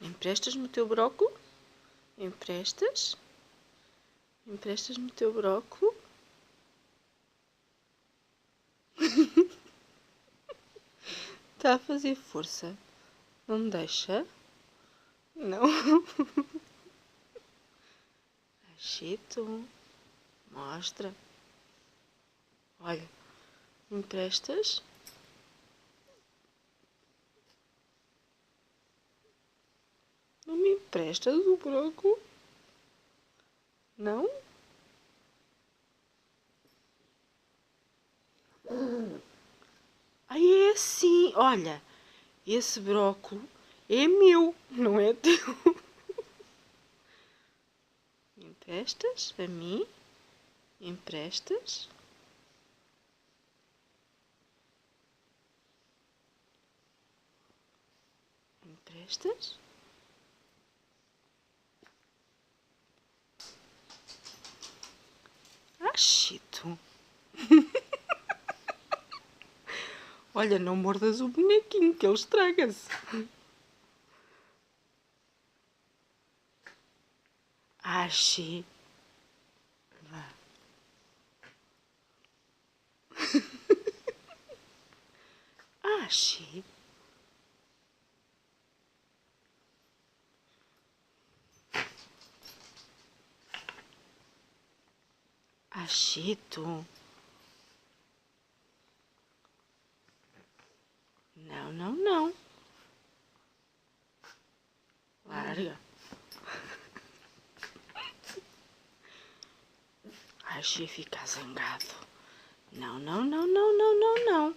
Emprestas-me o teu brócolo? Emprestas? Emprestas-me o teu brócolo? Está a fazer força. Não me deixa? Não. Chito. Mostra. Olha. Me emprestas? Não me emprestas o brócolo? Não? Ai, é assim. Olha. Esse brócolo é meu, não é teu. Emprestas a mim? Emprestas? Emprestas? Ah, Chito. Olha, não mordas o bonequinho, que ele estraga-se. Ah, Chi. Vá. Ah, Chi. Ah, Chito. Não, não, não. Larga. Ai, Chi, fica zangado. Não, não, não, não, não, não, não.